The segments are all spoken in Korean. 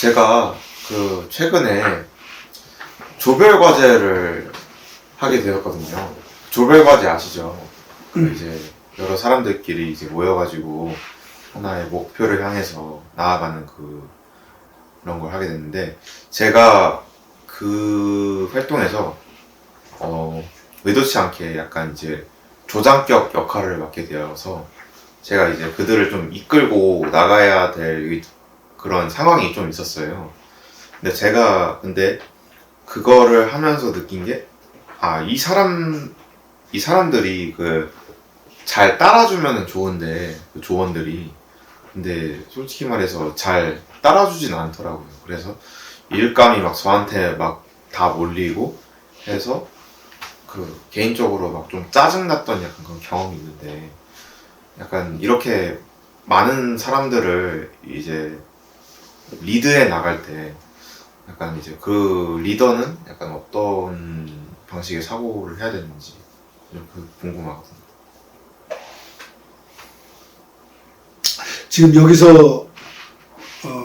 제가 그 최근에 조별 과제를 하게 되었거든요. 조별 과제 아시죠? 이제 여러 사람들끼리 이제 모여가지고 하나의 목표를 향해서 나아가는 그런 걸 하게 됐는데, 제가 그 활동에서 의도치 않게 약간 이제 조장격 역할을 맡게 되어서 제가 이제 그들을 좀 이끌고 나가야 될 그런 상황이 좀 있었어요. 근데 그거를 하면서 느낀 게, 이 사람들이 잘 따라주면 좋은데, 그 조언들이. 근데 솔직히 말해서 잘 따라주진 않더라고요. 그래서 일감이 막 저한테 막 다 몰리고 해서 개인적으로 막 좀 짜증났던 약간 그런 경험이 있는데, 약간 이렇게 많은 사람들을 이제 리드해 나갈 때 약간 이제 그 리더는 약간 어떤 방식의 사고를 해야 되는지 이렇게 궁금하거든요. 지금 여기서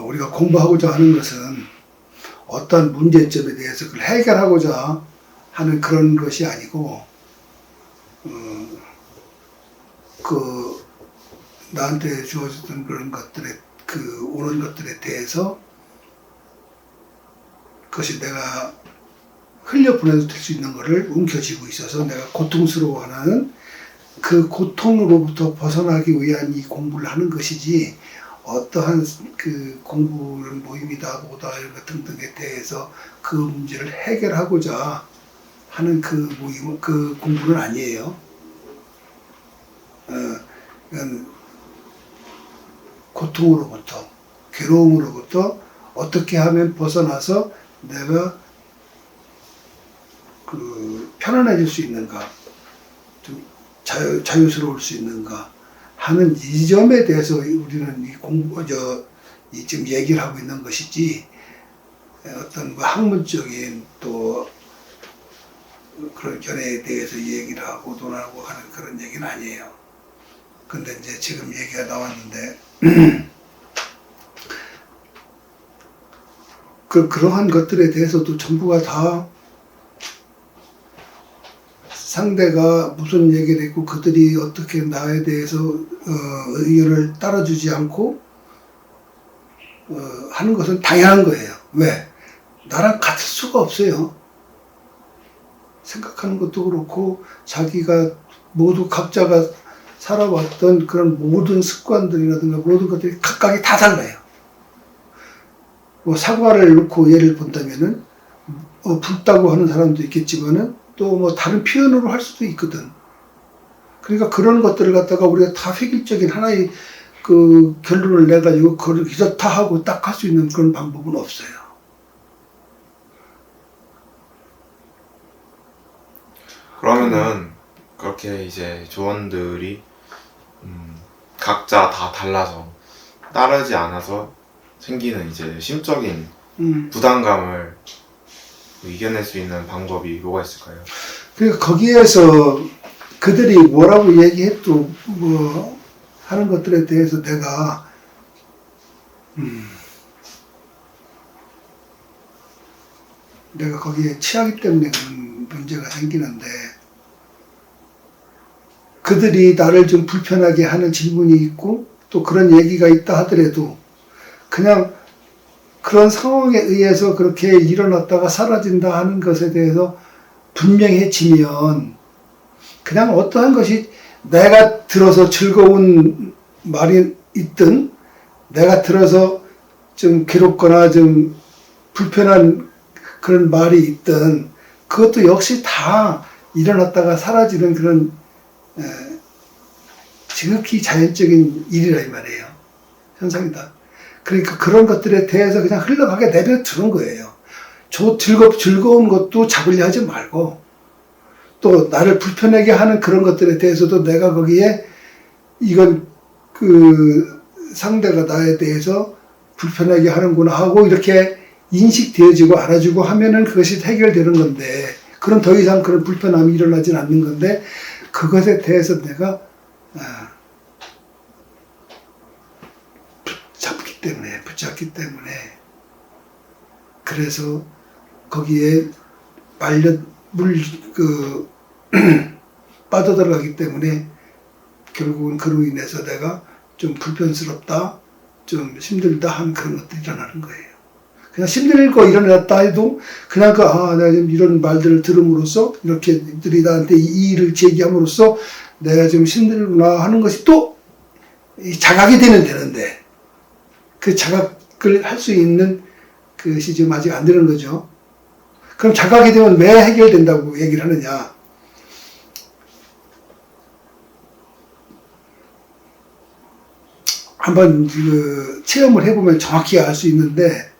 우리가 공부하고자 하는 것은 어떤 문제점에 대해서 그걸 해결하고자 하는 그런 것이 아니고, 나한테 주어졌던 그런 것들에, 오는 것들에 대해서 그것이 내가 흘려보내도 될 수 있는 것을 움켜쥐고 있어서 내가 고통스러워하는 그 고통으로부터 벗어나기 위한 이 공부를 하는 것이지, 어떠한 공부를 모임이다 뭐다 이런 것 등등에 대해서 그 문제를 해결하고자 하는 그 공부는 아니에요. 고통으로부터, 괴로움으로부터 어떻게 하면 벗어나서 내가 편안해질 수 있는가, 좀 자유스러울 수 있는가 하는 이 점에 대해서 우리는 지금 얘기를 하고 있는 것이지, 어떤 학문적인 또 그런 견해에 대해서 얘기를 하고 논하고 하는 그런 얘기는 아니에요. 근데 이제 지금 얘기가 나왔는데, 그러한 것들에 대해서도 전부가 다 상대가 무슨 얘기를 했고 그들이 어떻게 나에 대해서 의견을 따라주지 않고 하는 것은 당연한 거예요. 왜? 나랑 같을 수가 없어요. 생각하는 것도 그렇고 자기가 모두 각자가 살아왔던 그런 모든 습관들이라든가 모든 것들이 각각이 다 달라요. 뭐 사과를 놓고 예를 본다면은 붉다고 하는 사람도 있겠지만은 또 뭐 다른 표현으로 할 수도 있거든. 그러니까 그런 것들을 갖다가 우리가 다 획일적인 하나의 결론을 내가지고 그걸 이렇다 하고 딱 할 수 있는 그런 방법은 없어요. 그러면은 그렇게 이제 조언들이 각자 다 달라서 따르지 않아서 생기는 이제 심적인 부담감을 이겨낼 수 있는 방법이 뭐가 있을까요? 그러니까 거기에서 그들이 뭐라고 얘기해도 뭐 하는 것들에 대해서 내가 거기에 취하기 때문에 그런 문제가 생기는데, 그들이 나를 좀 불편하게 하는 질문이 있고 또 그런 얘기가 있다 하더라도 그냥 그런 상황에 의해서 그렇게 일어났다가 사라진다 하는 것에 대해서 분명해지면, 그냥 어떠한 것이 내가 들어서 즐거운 말이 있든 내가 들어서 좀 괴롭거나 좀 불편한 그런 말이 있든 그것도 역시 다 일어났다가 사라지는 그런 지극히 자연적인 일이라 이 말이에요. 현상이다. 그러니까 그런 것들에 대해서 그냥 흘러가게 내버려두는 거예요. 즐거운 것도 잡으려 하지 말고, 또 나를 불편하게 하는 그런 것들에 대해서도 내가 거기에 이건 상대가 나에 대해서 불편하게 하는구나 하고 이렇게 인식되어지고 알아주고 하면은 그것이 해결되는 건데, 그럼 더 이상 그런 불편함이 일어나진 않는 건데, 그것에 대해서 내가 붙잡기 때문에 그래서 거기에 빠져들어가기 때문에 결국은 그로 인해서 내가 좀 불편스럽다, 좀 힘들다 하는 그런 것들이 일어나는 거예요. 그냥 힘들고 일어났다 해도 그냥 내가 좀 이런 말들을 들음으로써 이렇게 들이 나한테 이 일을 제기함으로써 내가 좀 힘들구나 하는 것이 또 자각이 되는데 그 자각을 할 수 있는 그것이 지금 아직 안 되는 거죠. 그럼 자각이 되면 왜 해결된다고 얘기를 하느냐? 한번 체험을 해보면 정확히 알 수 있는데,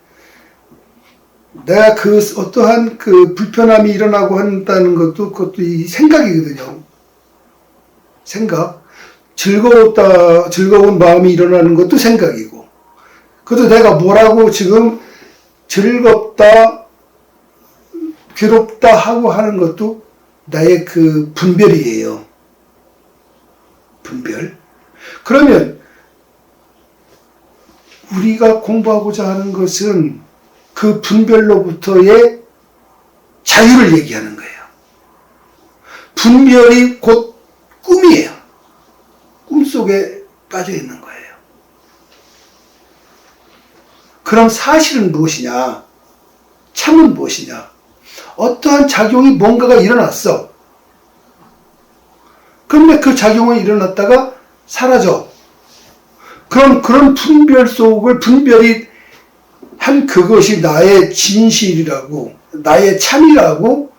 내가 어떠한 불편함이 일어나고 한다는 것도 그것도 이 생각이거든요. 생각. 즐거운 마음이 일어나는 것도 생각이고, 그것도 내가 뭐라고 지금 즐겁다, 괴롭다 하고 하는 것도 나의 분별이에요. 분별. 그러면 우리가 공부하고자 하는 것은 그 분별로부터의 자유를 얘기하는 거예요. 분별이 곧 꿈이에요. 꿈속에 빠져 있는 거예요. 그럼 사실은 무엇이냐? 참은 무엇이냐? 어떠한 작용이 뭔가가 일어났어. 그런데 그 작용이 일어났다가 사라져. 그럼 그런 분별이 한 그것이 나의 진실이라고, 나의 참이라고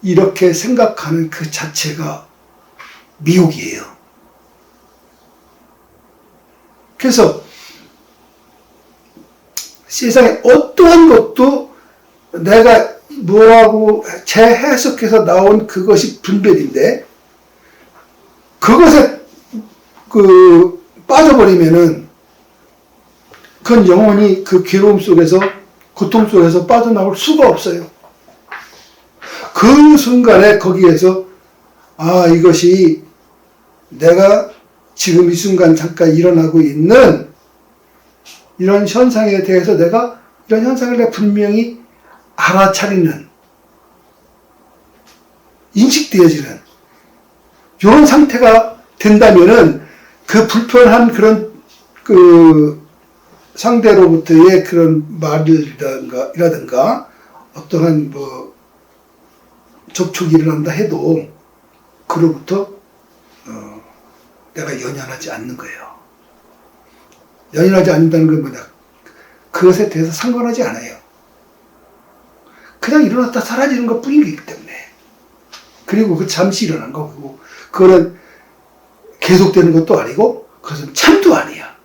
이렇게 생각하는 그 자체가 미혹이에요. 그래서 세상에 어떠한 것도 내가 뭐라고 재해석해서 나온 그것이 분별인데, 그것에 빠져버리면은 그건 영원히 그 괴로움 속에서, 고통 속에서 빠져나올 수가 없어요. 그 순간에 거기에서 이것이 내가 지금 이 순간 잠깐 일어나고 있는 이런 현상에 대해서 내가 이런 현상을 내가 분명히 알아차리는, 인식되어지는 이런 상태가 된다면은 그 불편한 그런 상대로부터의 그런 말이라든가 어떠한 접촉이 일어난다 해도 그로부터 내가 연연하지 않는 거예요. 연연하지 않는다는 건 뭐냐? 그것에 대해서 상관하지 않아요. 그냥 일어났다 사라지는 것 뿐이기 때문에. 그리고 그 잠시 일어난 거고, 그거는 계속되는 것도 아니고, 그것은 참도 아니야.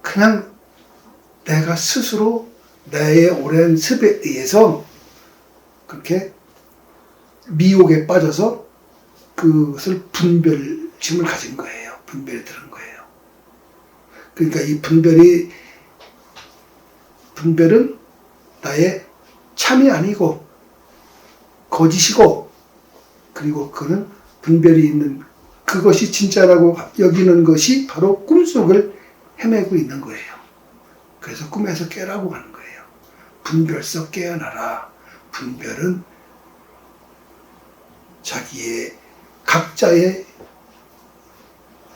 그냥 내가 스스로 나의 오랜 습에 의해서 그렇게 미혹에 빠져서 그것을 분별심을 가진 거예요. 분별이 들은 거예요. 그러니까 이 분별은 나의 참이 아니고 거짓이고, 그리고 그는 분별이 있는 그것이 진짜라고 여기는 것이 바로 꿈속을 헤매고 있는 거예요. 그래서 꿈에서 깨라고 하는 거예요. 분별서 깨어나라. 분별은 자기의 각자의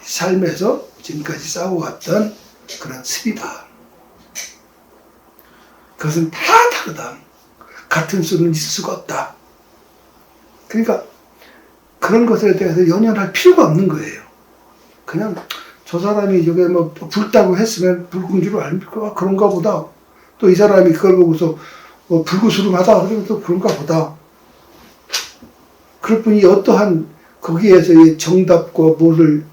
삶에서 지금까지 싸워왔던 그런 습이다. 그것은 다 다르다. 같은 수는 있을 수가 없다. 그러니까 그런 것에 대해서 연연할 필요가 없는 거예요. 그냥 저 사람이 저게 붉다고 했으면 붉은 줄 알까? 그런가 보다. 또 이 사람이 그걸 보고서 불구스름하다. 그러면 또 그런가 보다. 그럴 뿐이 어떠한 거기에서의 정답과 뭐를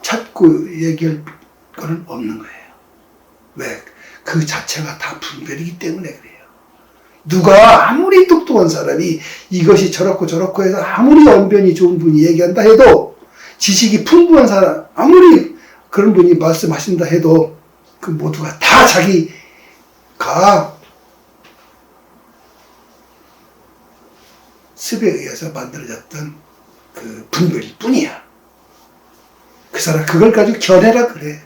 찾고 얘기할 거는 없는 거예요. 왜? 그 자체가 다 분별이기 때문에 그래요. 누가 아무리 똑똑한 사람이 이것이 저렇고 저렇고 해서 아무리 언변이 좋은 분이 얘기한다 해도, 지식이 풍부한 사람, 아무리 그런 분이 말씀하신다 해도 그 모두가 다 자기가 습에 의해서 만들어졌던 그 분별일 뿐이야. 그 사람 그걸 가지고 견해라 그래.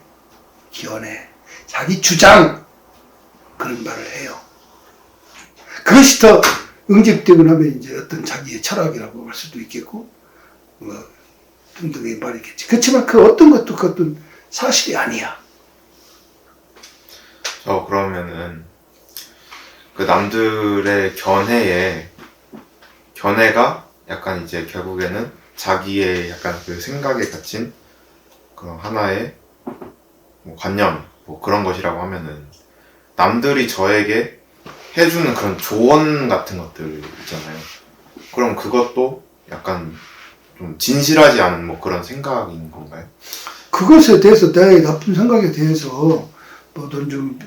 견해. 자기 주장 그런 말을 해요. 그것이 더 응집되고 나면 이제 어떤 자기의 철학이라고 할 수도 있겠고 뭐 등등의 말이겠지. 그렇지만 그 어떤 것도 그것도 사실이 아니야. 그러면은 그 남들의 견해가 약간 이제 결국에는 자기의 약간 그 생각에 갇힌 그런 하나의 뭐 관념 뭐 그런 것이라고 하면은 남들이 저에게 해주는 그런 조언 같은 것들 있잖아요. 그럼 그것도 약간 좀 진실하지 않은 뭐 그런 생각인 건가요? 그것에 대해서 나의 나쁜 생각에 대해서 뭐든 좀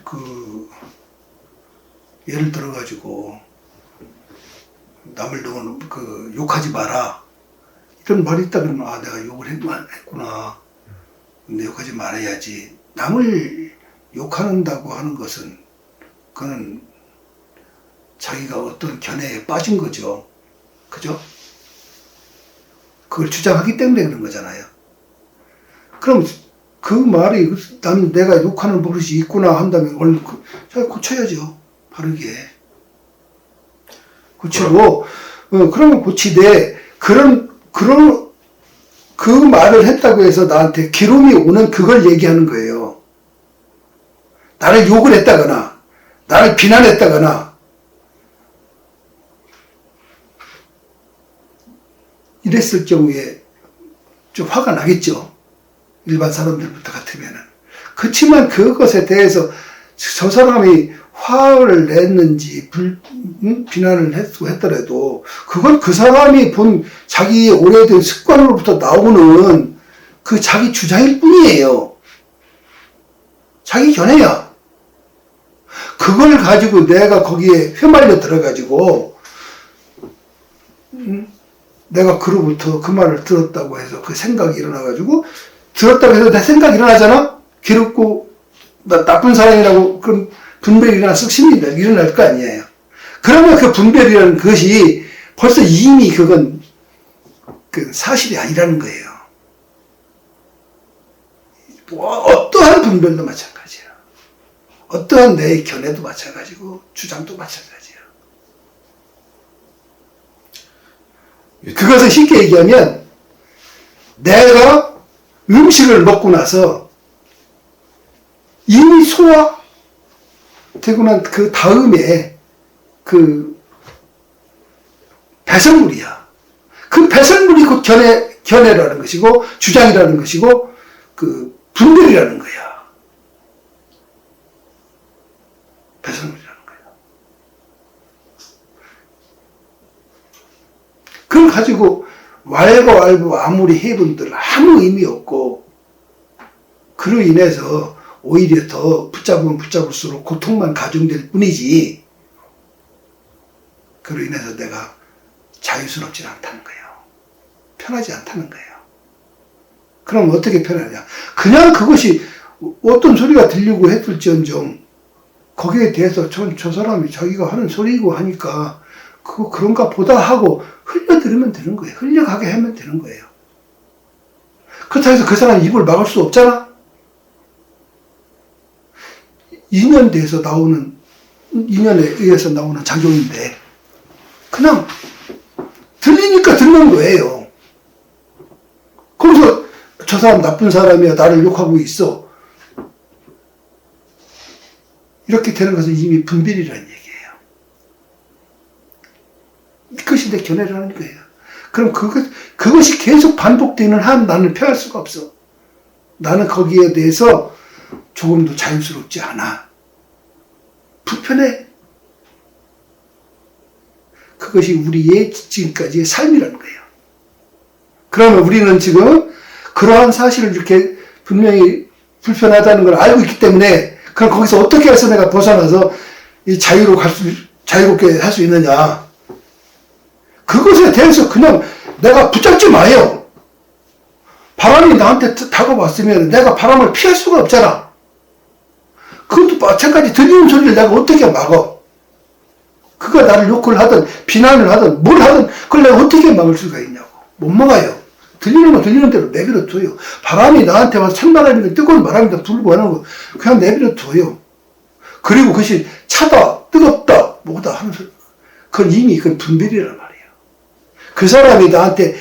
예를 들어 가지고 남을 너무 욕하지 마라 이런 말이 있다 그러면 내가 욕을 했구나. 근데 욕하지 말아야지. 남을 욕한다고 하는 것은 그는 자기가 어떤 견해에 빠진 거죠. 그죠? 그걸 주장하기 때문에 그런 거잖아요. 그럼 그 말이 내가 욕하는 버릇이 있구나 한다면 얼른 잘 고쳐야죠. 바르게. 고치고, 그러면 고치되, 그 말을 했다고 해서 나한테 기름이 오는 그걸 얘기하는 거예요. 나를 욕을 했다거나, 나를 비난했다거나, 이랬을 경우에 좀 화가 나겠죠. 일반 사람들부터 같으면은. 그렇지만 그것에 대해서 저 사람이 화를 냈는지 비난을 했더라도 그건 그 사람이 본 자기의 오래된 습관으로부터 나오는 그 자기 주장일 뿐이에요. 자기 견해야. 그걸 가지고 내가 거기에 휘말려 들어가지고 내가 그로부터 그 말을 들었다고 해서 그 생각이 일어나가지고 들었다고 해서 내 생각이 일어나잖아? 괴롭고 나쁜 사람이라고 그런 분별이나 쓱심이 일어날 거 아니에요. 그러면 그 분별이라는 것이 벌써 이미 그건 그 사실이 아니라는 거예요. 어떠한 분별도 마찬가지야. 어떠한 내 견해도 마찬가지고 주장도 마찬가지야. 그것을 쉽게 얘기하면 내가 음식을 먹고 나서 이미 소화되고 난 그 다음에 그 배설물이야. 그 배설물이 곧 견해라는 것이고 주장이라는 것이고 그 분별이라는 거야. 배설물이라는 거야. 그걸 가지고 왈가왈부 아무리 해본들 아무 의미 없고 그로 인해서 오히려 더 붙잡으면 붙잡을수록 고통만 가중될 뿐이지 그로 인해서 내가 자유스럽지 않다는 거예요. 편하지 않다는 거예요. 그럼 어떻게 편하냐? 그냥 그것이 어떤 소리가 들리고 했을지언정 거기에 대해서 저 사람이 자기가 하는 소리고 하니까 그런가 보다 하고 흘려들으면 되는 거예요. 흘려가게 하면 되는 거예요. 그렇다고 해서 그 사람 입을 막을 수 없잖아? 인연에 의해서 나오는 작용인데, 그냥 들리니까 듣는 거예요. 거기서 저 사람 나쁜 사람이야, 나를 욕하고 있어. 이렇게 되는 것은 이미 분별이라는 얘기예요. 그것이 내 견해라는 거예요. 그럼 그것이 계속 반복되는 한 나는 피할 수가 없어. 나는 거기에 대해서 조금도 자유스럽지 않아. 불편해. 그것이 우리의 지금까지의 삶이라는 거예요. 그러면 우리는 지금 그러한 사실을 이렇게 분명히 불편하다는 걸 알고 있기 때문에 그럼 거기서 어떻게 해서 내가 벗어나서 이 자유롭게 할 수 있느냐. 그것에 대해서 그냥 내가 붙잡지 마요. 바람이 나한테 다가왔으면 내가 바람을 피할 수가 없잖아. 그것도 마찬가지. 들리는 소리를 내가 어떻게 막어? 그가 나를 욕을 하든 비난을 하든 뭘 하든 그걸 내가 어떻게 막을 수가 있냐고. 못 막아요. 들리는 거 들리는 대로 내버려 둬요. 바람이 나한테 와서 찬바람이든 뜨거운 바람이든 불고 하는 거 그냥 내버려 둬요. 그리고 그것이 차다, 뜨겁다, 뭐다 하면서 그건 이미 그건 분별이란 말이에요. 그 사람이 나한테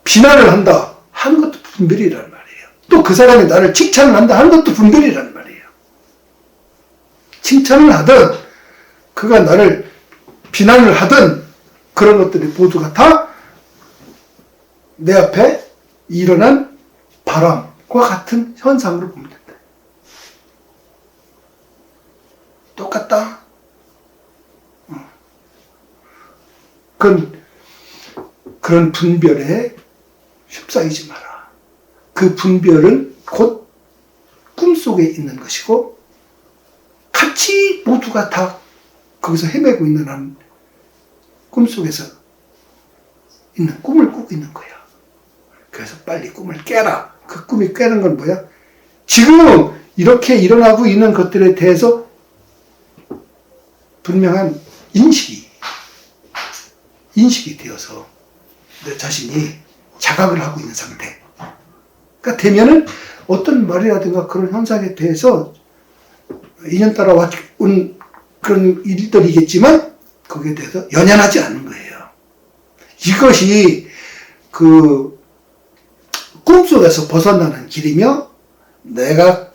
비난을 한다 하는 것도 분별이란 말이에요. 또 그 사람이 나를 칭찬을 한다 하는 것도 분별이란 말이에요. 칭찬을 하든 그가 나를 비난을 하든 그런 것들이 모두가 다 내 앞에 일어난 바람과 같은 현상으로 보면 된다. 똑같다. 그런 분별에 휩싸이지 마라. 그 분별은 곧 꿈속에 있는 것이고 같이 모두가 다 거기서 헤매고 있는 한 꿈속에서 있는 꿈을 꾸고 있는 거야. 그래서 빨리 꿈을 깨라. 그 꿈이 깨는 건 뭐야? 지금 이렇게 일어나고 있는 것들에 대해서 분명한 인식이 되어서 내 자신이 자각을 하고 있는 상태가 되면은 어떤 말이라든가 그런 현상에 대해서 인연 따라 온 그런 일들이겠지만 거기에 대해서 연연하지 않는 거예요. 이것이 그 꿈속에서 벗어나는 길이며 내가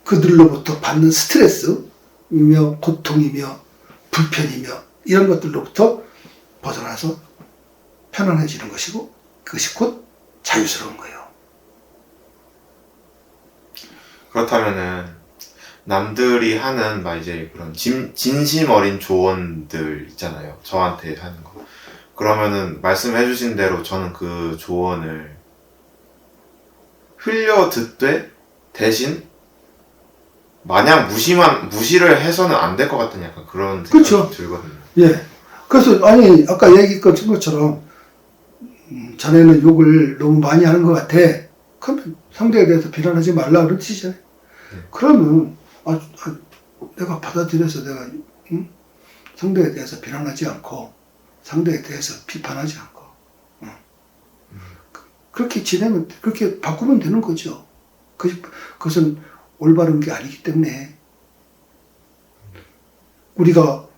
그들로부터 받는 스트레스이며 고통이며 불편이며 이런 것들로부터 벗어나서 편안해지는 것이고 그것이 곧 자유스러운 거예요. 그렇다면은 남들이 하는 막 이제 그런 진심 어린 조언들 있잖아요. 저한테 하는 거. 그러면은 말씀해 주신 대로 저는 그 조언을 흘려 듣되 대신 마냥 무시를 해서는 안 될 것 같은 약간 그런 생각이 그렇죠. 들거든요. 예. 그래서 아니 아까 얘기했던 것처럼 자네는 욕을 너무 많이 하는 것 같아. 그러면 상대에 대해서 비난하지 말라 그런 뜻이잖아요. 그러면 내가 받아들여서 내가 상대에 대해서 비난하지 않고 상대에 대해서 비판하지 않고 그렇게 지내면 그렇게 바꾸면 되는 거죠. 그것은 올바른 게 아니기 때문에 우리가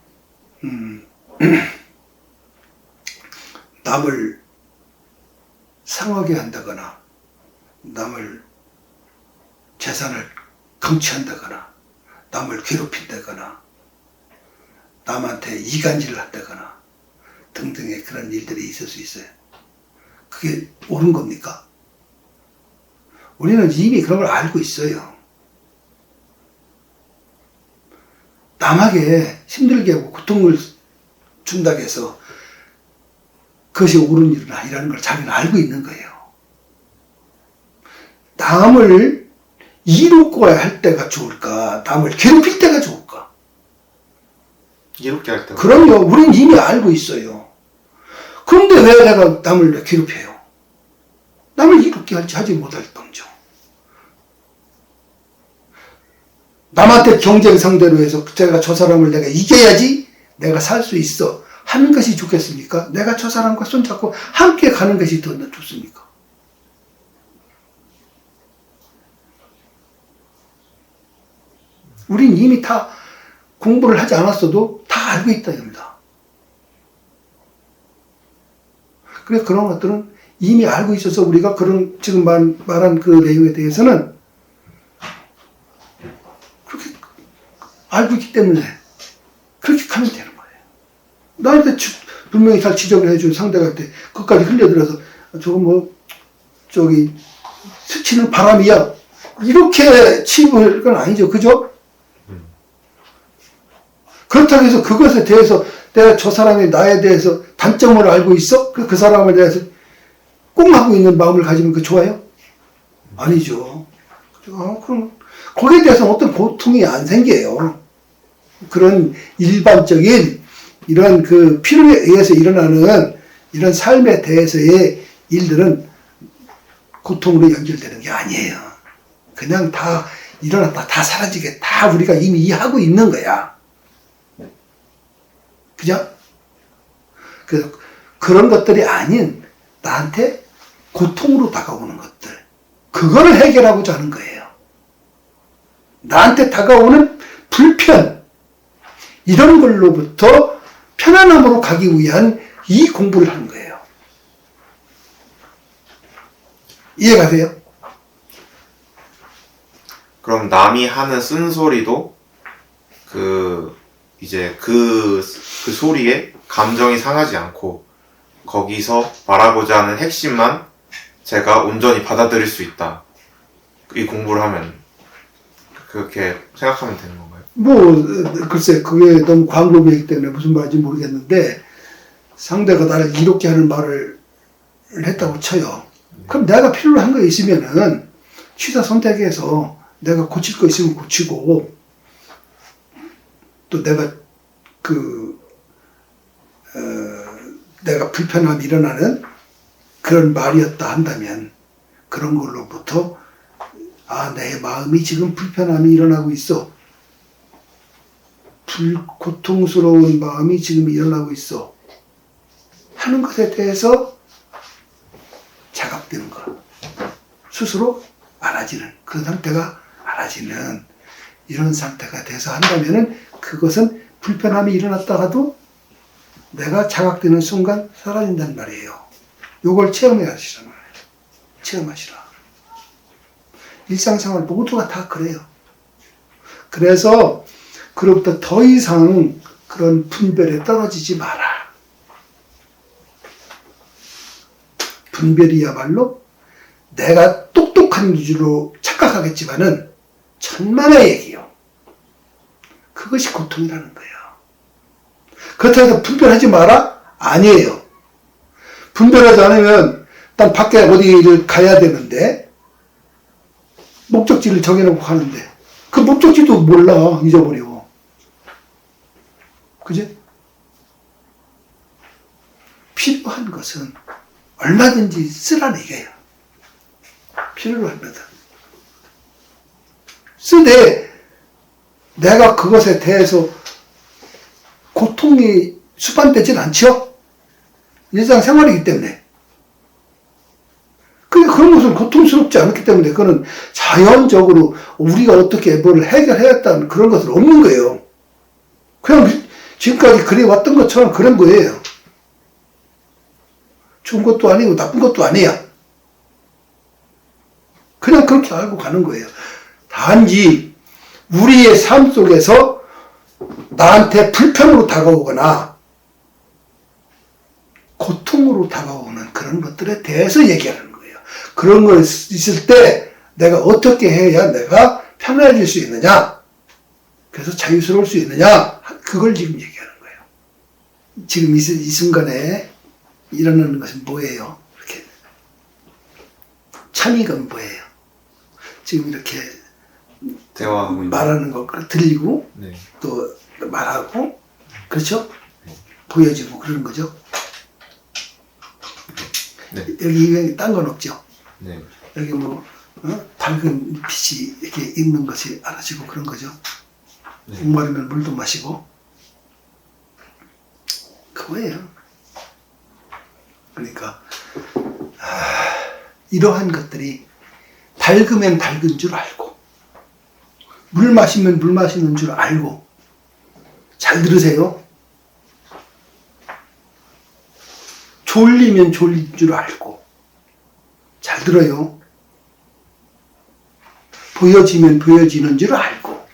남을 상하게 한다거나 남을 재산을 강취한다거나 남을 괴롭힌다거나 남한테 이간질을 한다거나 등등의 그런 일들이 있을 수 있어요. 그게 옳은 겁니까? 우리는 이미 그런 걸 알고 있어요. 남에게 힘들게 하고 고통을 준다고 해서 그것이 옳은 일은 아니라는 걸 자기는 알고 있는 거예요. 남을 이롭고야 할 때가 좋을까? 남을 괴롭힐 때가 좋을까? 이롭게 할 때. 그럼요. 우리는 이미 알고 있어요. 그런데 왜 내가 남을 괴롭혀요? 남을 이롭게 하지 못할 뿐이죠. 남한테 경쟁 상대로 해서 제가 저 사람을 내가 이겨야지 내가 살 수 있어 하는 것이 좋겠습니까? 내가 저 사람과 손잡고 함께 가는 것이 더 좋습니까? 우린 이미 다 공부를 하지 않았어도 다 알고 있다 이겁니다. 그래 그런 것들은 이미 알고 있어서 우리가 그런 지금 말한 그 내용에 대해서는 그렇게 알고 있기 때문에 그렇게 하면 되는 거예요. 나한테 분명히 잘 지적을 해준 상대가 할 때 그것까지 흘려들어서 저거 스치는 바람이야 이렇게 치부할 건 아니죠. 그죠? 그렇다고 해서 그것에 대해서 내가 저 사람이 나에 대해서 단점을 알고 있어? 그 사람에 대해서 꽁하고 있는 마음을 가지면 그 좋아요? 아니죠. 그럼 거기에 대해서는 어떤 고통이 안 생겨요. 그런 일반적인 이런 그 필요에 의해서 일어나는 이런 삶에 대해서의 일들은 고통으로 연결되는 게 아니에요. 그냥 다 일어났다 다 사라지게 다 우리가 이미 이해하고 있는 거야. 그죠? 그런 것들이 아닌 나한테 고통으로 다가오는 것들, 그거를 해결하고자 하는 거예요. 나한테 다가오는 불편, 이런 걸로부터 편안함으로 가기 위한 이 공부를 하는 거예요. 이해가 돼요? 그럼 남이 하는 쓴소리도 이제 그 소리에 감정이 상하지 않고 거기서 말하고자 하는 핵심만 제가 온전히 받아들일 수 있다. 이 공부를 하면 그렇게 생각하면 되는 건가요? 뭐 글쎄 그게 너무 광범위이기 때문에 무슨 말인지 모르겠는데 상대가 나를 이롭게 하는 말을 했다고 쳐요. 그럼 내가 필요로 한 거 있으면은 취사 선택해서 내가 고칠 거 있으면 고치고 또 내가 내가 불편함이 일어나는 그런 말이었다 한다면 그런 걸로부터 내 마음이 지금 불편함이 일어나고 있어. 고통스러운 마음이 지금 일어나고 있어. 하는 것에 대해서 자각되는 거. 스스로 알아지는, 그 상태가 알아지는 이런 상태가 돼서 한다면은 그것은 불편함이 일어났다가도 내가 자각되는 순간 사라진다는 말이에요. 요걸 체험해야시란 말이에요. 체험하시라. 일상생활 모두가 다 그래요. 그래서 그로부터 더 이상 그런 분별에 떨어지지 마라. 분별이야말로 내가 똑똑한 기준으로 착각하겠지만은 천만의 얘기요. 그것이 고통이라는 거예요. 그렇다고 해서 분별하지 마라? 아니에요. 분별하지 않으면 난 밖에 어디를 가야 되는데 목적지를 정해놓고 가는데 그 목적지도 몰라. 잊어버려. 그지? 필요한 것은 얼마든지 쓰라는 얘기예요. 필요로 합니다. 쓰되 내가 그것에 대해서 고통이 수반되진 않죠? 일상생활이기 때문에. 근데 그런 것은 고통스럽지 않기 때문에 그거는 자연적으로 우리가 어떻게 뭘 해결해야겠다는 그런 것은 없는 거예요. 그냥 지금까지 그래왔던 것처럼 그런 거예요. 좋은 것도 아니고 나쁜 것도 아니야. 그냥 그렇게 알고 가는 거예요. 단지 우리의 삶 속에서 나한테 불편으로 다가오거나 고통으로 다가오는 그런 것들에 대해서 얘기하는 거예요. 그런 거 있을 때 내가 어떻게 해야 내가 편해질 수 있느냐, 그래서 자유스러울 수 있느냐, 그걸 지금 얘기하는 거예요. 지금 이 순간에 일어나는 것은 뭐예요? 이렇게 참이건 뭐예요? 지금 이렇게 대화하고 말하는 거 들리고 네. 또 말하고 그렇죠? 보여지고 그러는 거죠. 네. 여기 딴 건 없죠. 네. 여기 밝은 빛이 이렇게 있는 것이 알아지고 그런 거죠. 네. 목마르면 물도 마시고 그거예요. 그러니까 이러한 것들이 밝으면 밝은 줄 알고 물 마시면 물 마시는 줄 알고 잘 들으세요. 졸리면 졸린 줄 알고 잘 들어요. 보여지면 보여지는 줄 알고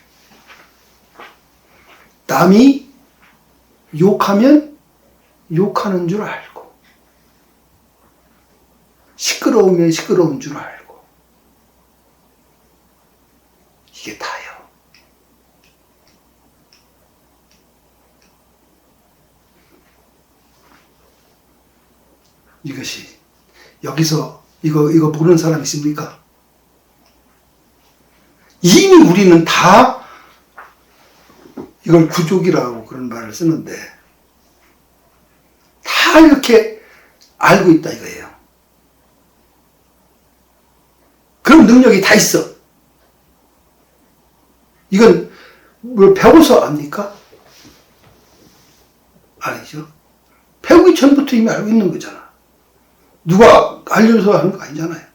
남이 욕하면 욕하는 줄 알고 시끄러우면 시끄러운 줄 알고 이게 다예요. 이것이 여기서 이거 모르는 사람 있습니까? 이미 우리는 다 이걸 구족이라고 그런 말을 쓰는데 다 이렇게 알고 있다 이거예요. 그런 능력이 다 있어. 이건 뭘 배워서 압니까? 아니죠. 배우기 전부터 이미 알고 있는 거잖아. 누가 알려서 하는 거 아니잖아요.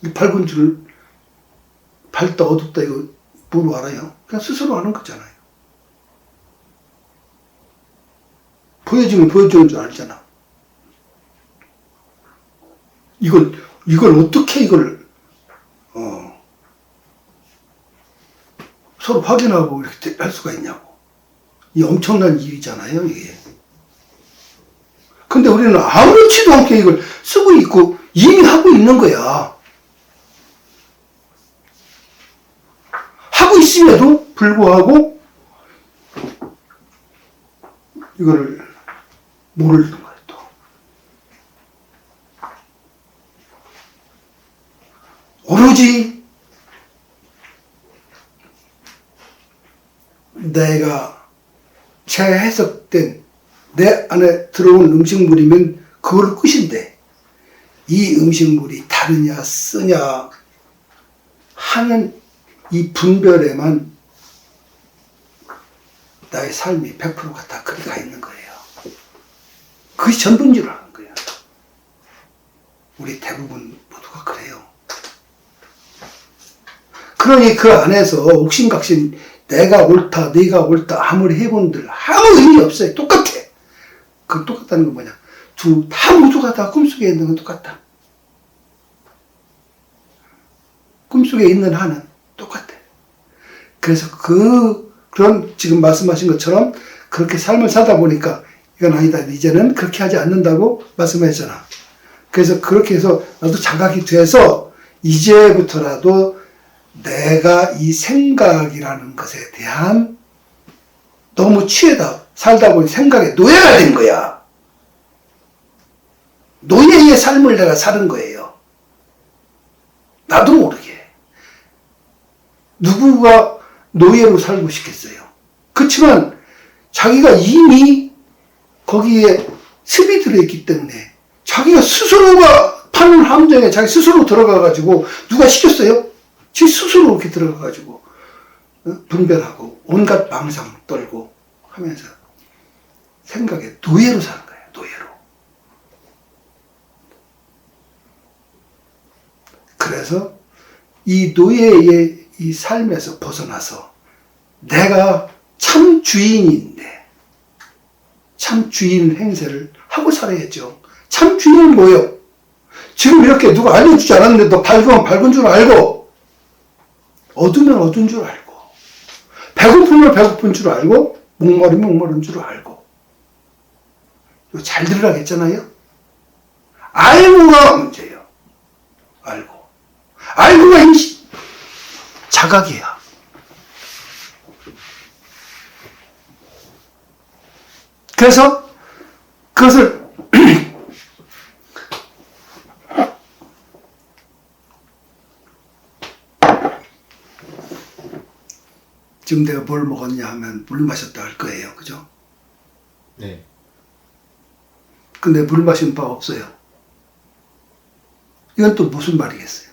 이 밝은 줄을 밝다 어둡다 이거 뭐로 알아요? 그냥 스스로 하는 거잖아요. 보여주면 보여주는 줄 알잖아. 이걸 어떻게 서로 확인하고 이렇게 할 수가 있냐고. 이 엄청난 일이잖아요, 이게. 근데 우리는 아무렇지도 않게 이걸 쓰고 있고 이미 하고 있는 거야. 하고 있음에도 불구하고 이거를 모르는 거예요, 또. 오로지 내가 재해석된 내 안에 들어온 음식물이면 그걸 끝인데 이 음식물이 다르냐 쓰냐 하는 이 분별에만 나의 삶이 100%가 다 그리 가 있는 거예요. 그것이 전부인 줄 아는 거예요. 우리 대부분 모두가 그래요. 그러니 그 안에서 옥신각신 내가 옳다, 네가 옳다 아무리 해본들 아무 의미 없어요. 똑같아. 그 똑같다는 건 뭐냐? 다 모두가 다 꿈속에 있는 건 똑같다. 꿈속에 있는 한은 똑같아. 그래서 그런 지금 말씀하신 것처럼 그렇게 삶을 살다 보니까 이건 아니다. 이제는 그렇게 하지 않는다고 말씀하셨잖아. 그래서 그렇게 해서 나도 자각이 돼서 이제부터라도 내가 이 생각이라는 것에 대한 너무 취해다 살다 보니 생각의 노예가 된 거야. 노예의 삶을 내가 사는 거예요. 나도 모르게. 누구가 노예로 살고 싶겠어요. 그렇지만 자기가 이미 거기에 습이 들어있기 때문에 자기가 스스로가 파는 함정에 자기 스스로 들어가가지고 누가 시켰어요? 지 스스로 이렇게 들어가가지고 분별하고 온갖 망상 떨고 하면서 생각의 노예로 사는 거예요. 노예로. 그래서 이 노예의 이 삶에서 벗어나서 내가 참 주인인데 참 주인 행세를 하고 살아야죠. 참 주인은 뭐예요? 지금 이렇게 누가 알려주지 않았는데 너 밝으면 밝은 줄 알고 어두면 어두운 줄 알고 배고프면 배고픈 줄 알고 목마르면 목마른 줄 알고 이거 잘 들으라고 했잖아요. 알고가 문제예요. 알고가 자각이야. 그래서 그것을 지금 내가 뭘 먹었냐 하면 물 마셨다 할 거예요. 그죠? 네. 근데 물 마신 바 없어요. 이건 또 무슨 말이겠어요?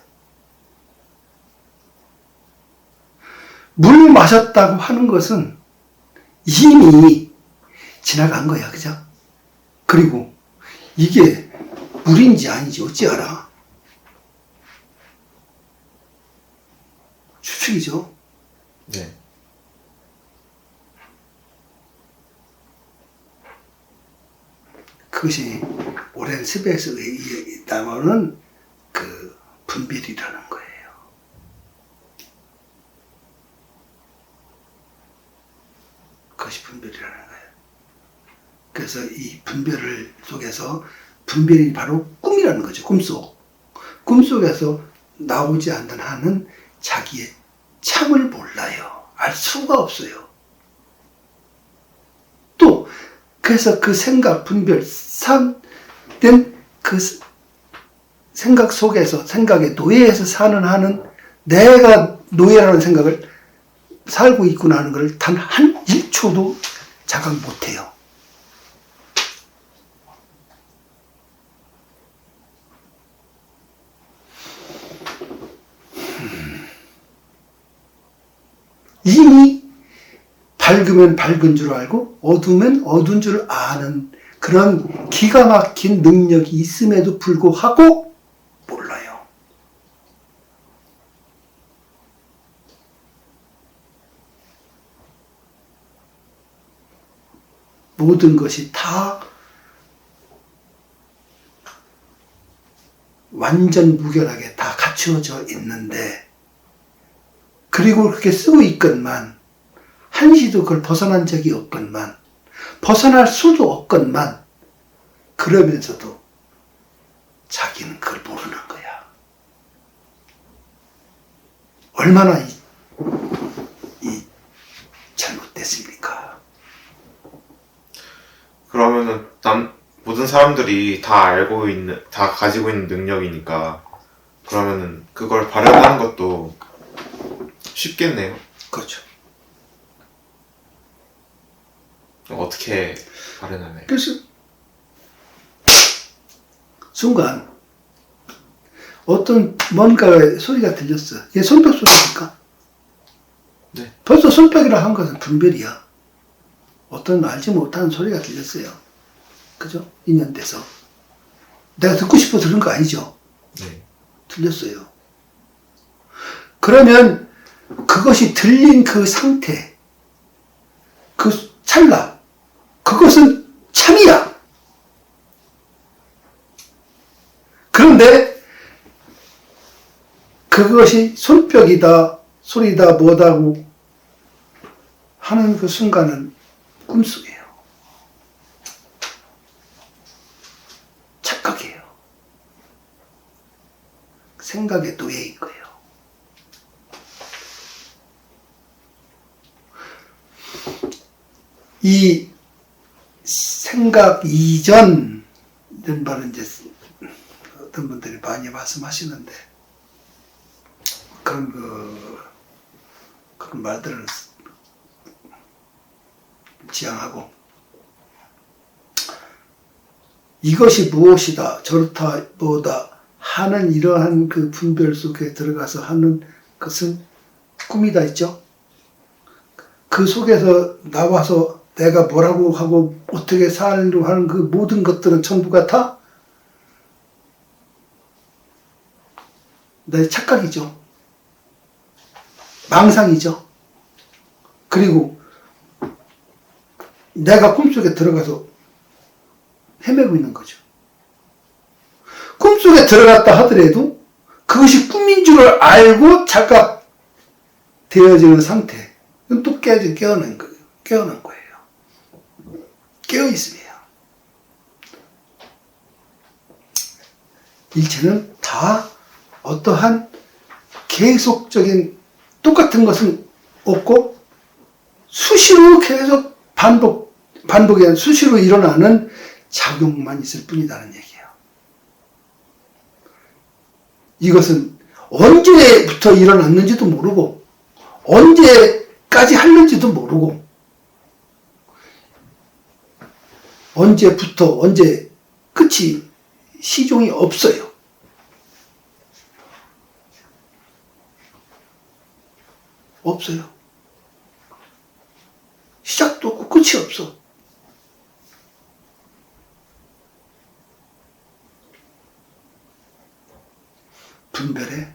물 마셨다고 하는 것은 이미 지나간 거야. 그죠? 그리고 이게 물인지 아닌지 어찌 알아? 추측이죠. 네. 그것이 오랜 습에서 나오는 그 분별이라는 거예요. 그것이 분별이라는 거예요. 그래서 이 분별 속에서 분별이 바로 꿈이라는 거죠. 꿈속. 꿈속에서 나오지 않는 한은 자기의 참을 몰라요. 알 수가 없어요. 또 그래서 그 생각, 분별, 산된 그 생각 속에서 생각의 노예에서 사는 한은 내가 노예라는 생각을 살고 있구나 하는 걸 단 한 1초도 자각 못해요. 이미 밝으면 밝은 줄 알고 어두우면 어두운 줄 아는 그런 기가 막힌 능력이 있음에도 불구하고 몰라요. 모든 것이 다 완전 무결하게 다 갖추어져 있는데, 그리고 그렇게 쓰고 있건만 한시도 그걸 벗어난 적이 없건만 벗어날 수도 없건만, 그러면서도 자기는 그걸 모르는 거야. 얼마나 이 잘못됐습니까? 그러면은 모든 사람들이 다 가지고 있는 능력이니까 그러면은 그걸 발현하는 것도 쉽겠네요. 그렇죠. 어떻게 발현하나요? 그래서 순간 어떤 뭔가 소리가 들렸어. 이게 손뼉 소리니까. 네. 벌써 손뼉이라 한 것은 분별이야. 어떤 알지 못하는 소리가 들렸어요. 그죠? 인연돼서. 내가 듣고 싶어 들은 거 아니죠? 네. 들렸어요. 그러면 그것이 들린 그 상태, 그 찰나, 그것은 참이야. 그런데 그것이 손뼉이다, 소리다, 뭐다고 하는 그 순간은 꿈속이에요. 착각이에요. 생각의 노예인 거예요. 이 생각 이전, 이런 말은 이제 어떤 분들이 많이 말씀하시는데, 그런 말들을 지향하고, 이것이 무엇이다, 저렇다, 뭐다 하는 이러한 그 분별 속에 들어가서 하는 것은 꿈이다 있죠. 그 속에서 나와서 내가 뭐라고 하고 어떻게 살려고 하는 그 모든 것들은 전부가 다 내 착각이죠. 망상이죠. 그리고 내가 꿈속에 들어가서 헤매고 있는 거죠. 꿈속에 들어갔다 하더라도 그것이 꿈인 줄 알고 착각되어지는 상태. 이건 또 깨어난 거예요. 깨어있음이에요. 일체는 다 어떠한 계속적인 똑같은 것은 없고 수시로 계속 반복이 아니라 수시로 일어나는 작용만 있을 뿐이다는 얘기예요. 이것은 언제부터 일어났는지도 모르고 언제까지 하는지도 모르고 언제부터 언제 끝이 시종이 없어요. 없어요. 시작도 없고 끝이 없어. 분별에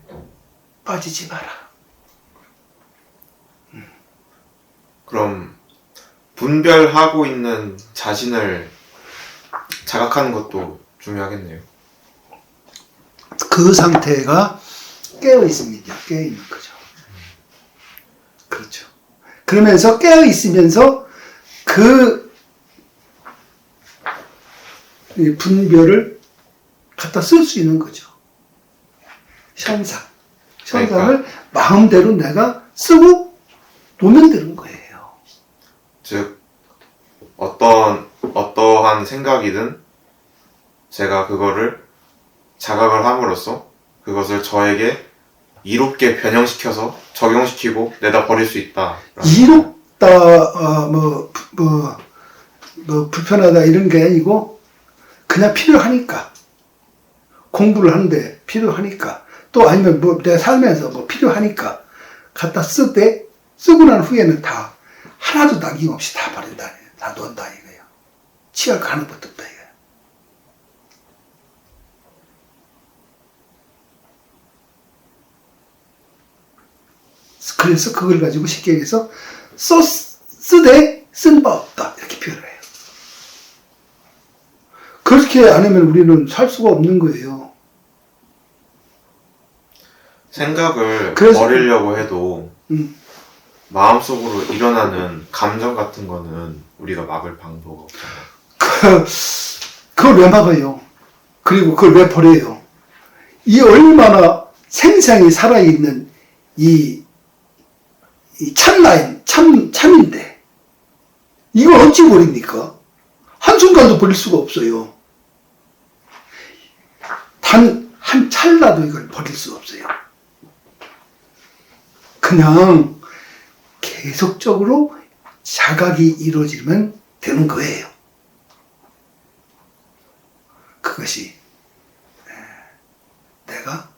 빠지지 마라. 그럼 분별하고 있는 자신을 자각하는 것도 중요하겠네요. 그 상태가 깨어 있습니다. 깨어 있는 거죠. 그렇죠. 그러면서 깨어 있으면서 그 분별을 갖다 쓸 수 있는 거죠. 현상을 그러니까, 마음대로 내가 쓰고 놓으면 되는 거예요. 즉 어떠한 생각이든 제가 그거를 자각을 함으로써 그것을 저에게 이롭게 변형시켜서 적용시키고 내다 버릴 수 있다. 이롭다, 불편하다 이런 게 아니고 그냥 필요하니까, 공부를 하는데 필요하니까, 또 아니면 내 살면서 필요하니까 갖다 쓰고 난 후에는 다 하나도 남김없이 다 버린다. 다 놓는다 이거예요. 치할 가는 것도 없다 이거예요. 그래서 그걸 가지고 쉽게 얘기해서 쓰되 쓴 바 없다 이렇게 표현을 해요. 그렇게 안 하면 우리는 살 수가 없는 거예요. 생각을 그래서- 버리려고 해도 음. 마음속으로 일어나는 감정 같은 거는 우리가 막을 방법 없잖아요. 그걸 왜 막아요? 그리고 그걸 왜 버려요? 이 얼마나 생생히 살아있는 이 참나인, 참인데, 이걸 어찌 버립니까? 한순간도 버릴 수가 없어요. 단 한 찰나도 이걸 버릴 수가 없어요. 그냥 계속적으로 자각이 이루어지면 되는 거예요. 그것이 내가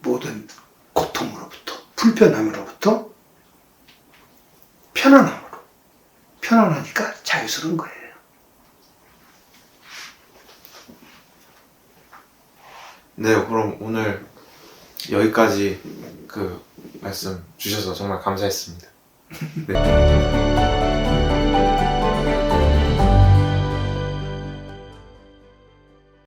모든 고통으로부터 불편함으로부터 편안함으로 편안하니까 자유스러운 거예요. 네, 그럼 오늘 여기까지 그 말씀 주셔서 정말 감사했습니다. 네.